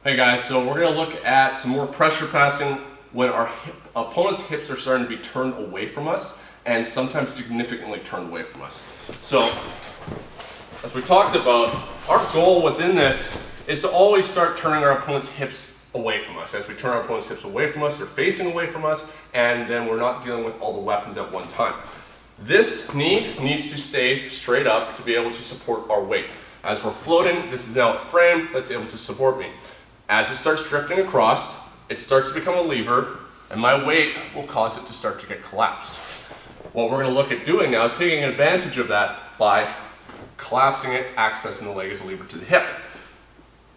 Hey guys, so we're going to look at some more pressure passing when our opponent's hips are starting to be turned away from us and sometimes significantly turned away from us. So, as we talked about, our goal within this is to always start turning our opponent's hips away from us. As we turn our opponent's hips away from us, they're facing away from us, and then we're not dealing with all the weapons at one time. This knee needs to stay straight up to be able to support our weight. As we're floating, this is now a frame that's able to support me. As it starts drifting across, it starts to become a lever, and my weight will cause it to start to get collapsed. What we're going to look at doing now is taking advantage of that by collapsing it, accessing the leg as a lever to the hip.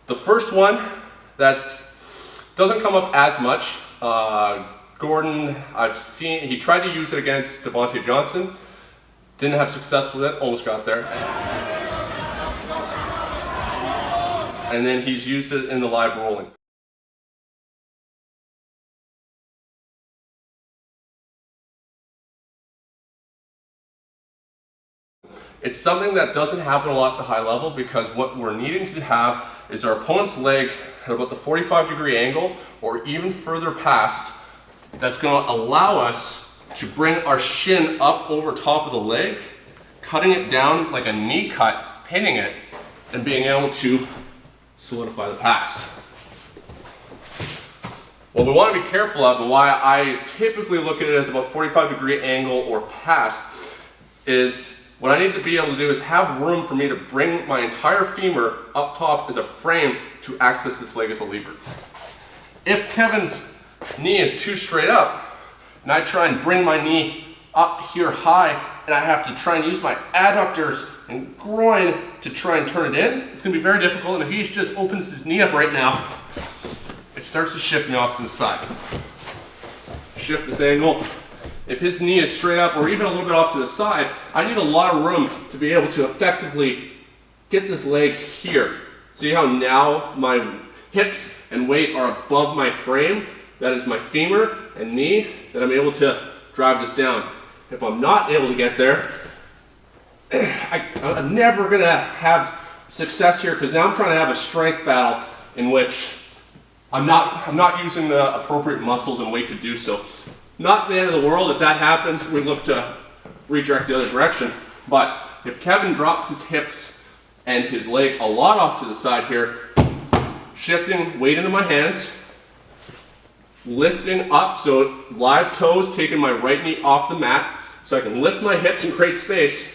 The first one doesn't come up as much. Gordon, I've seen, he tried to use it against Devontae Johnson, didn't have success with it, almost got there. And then he's used it in the live rolling. It's something that doesn't happen a lot at the high level because what we're needing to have is our opponent's leg at about the 45-degree angle or even further past. That's going to allow us to bring our shin up over top of the leg, cutting it down like a knee cut, pinning it, and being able to solidify the pass. What we want to be careful of, and why I typically look at it as about 45-degree angle or past, is what I need to be able to do is have room for me to bring my entire femur up top as a frame to access this leg as a lever. If Kevin's knee is too straight up, and I try and bring my knee up here high, and I have to try and use my adductors and groin to try and turn it in, it's going to be very difficult, and if he just opens his knee up right now, it starts to shift me off to the side. Shift this angle. If his knee is straight up or even a little bit off to the side, I need a lot of room to be able to effectively get this leg here. See how now my hips and weight are above my frame? That is my femur and knee that I'm able to drive this down. If I'm not able to get there, I'm never going to have success here because now I'm trying to have a strength battle in which I'm not using the appropriate muscles and weight to do so. Not the end of the world. If that happens, we look to redirect the other direction. But if Kevin drops his hips and his leg a lot off to the side here, shifting weight into my hands, lifting up, so live toes, taking my right knee off the mat, so I can lift my hips and create space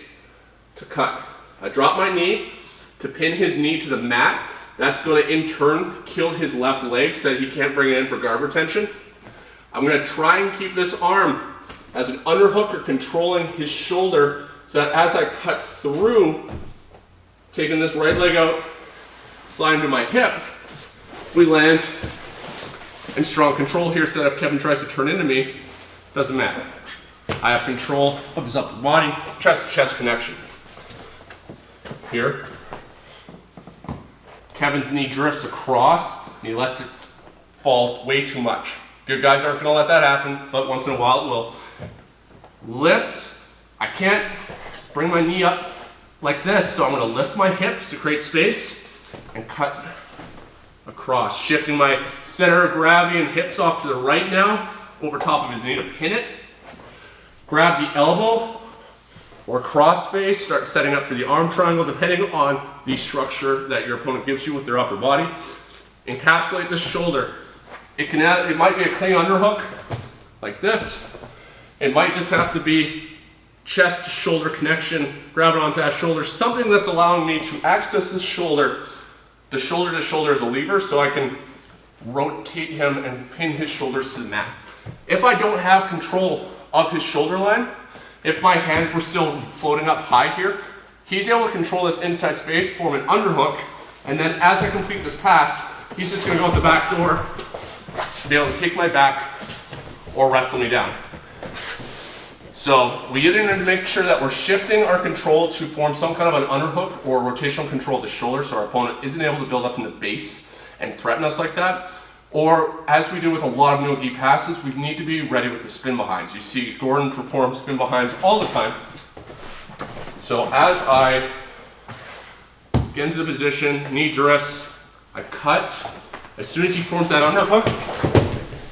to cut. I drop my knee to pin his knee to the mat. That's going to in turn kill his left leg so that he can't bring it in for guard retention. I'm going to try and keep this arm as an underhook or controlling his shoulder so that as I cut through, taking this right leg out, sliding to my hip, we land in strong control here so that if Kevin tries to turn into me, doesn't matter. I have control of his upper body, chest-to-chest connection. Here, Kevin's knee drifts across, and he lets it fall way too much. Good guys aren't going to let that happen, but once in a while it will. Lift. I can't bring my knee up like this, so I'm going to lift my hips to create space and cut across, shifting my center of gravity and hips off to the right now, over top of his knee to pin it. Grab the elbow or cross face, start setting up for the arm triangle depending on the structure that your opponent gives you with their upper body. Encapsulate the shoulder. It might be a clean underhook like this. It might just have to be chest to shoulder connection, grab it onto that shoulder, something that's allowing me to access this shoulder, the shoulder to shoulder as a lever, so I can rotate him and pin his shoulders to the mat. If I don't have control of his shoulder line, if my hands were still floating up high here, he's able to control this inside space, form an underhook, and then as I complete this pass, he's just going to go out the back door, be able to take my back or wrestle me down. So we get in there to make sure that we're shifting our control to form some kind of an underhook or rotational control of the shoulder so our opponent isn't able to build up in the base and threaten us like that. Or as we do with a lot of no-gi passes, we need to be ready with the spin behinds. You see Gordon perform spin behinds all the time. So as I get into the position, knee drifts, I cut, As soon as he forms that underhook,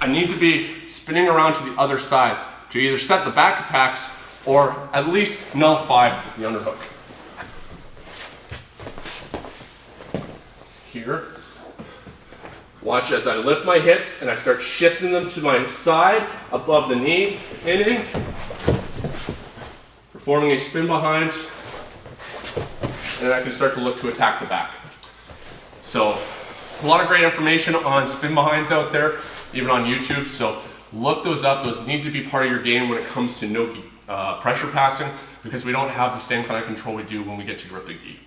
I need to be spinning around to the other side to either set the back attacks or at least nullify the underhook. Here, watch as I lift my hips and I start shifting them to my side, above the knee, pinning, performing a spin behind, and then I can start to look to attack the back. So, a lot of great information on spin behinds out there, even on YouTube, so look those up. Those need to be part of your game when it comes to Nogi pressure passing, because we don't have the same kind of control we do when we get to grip the gi.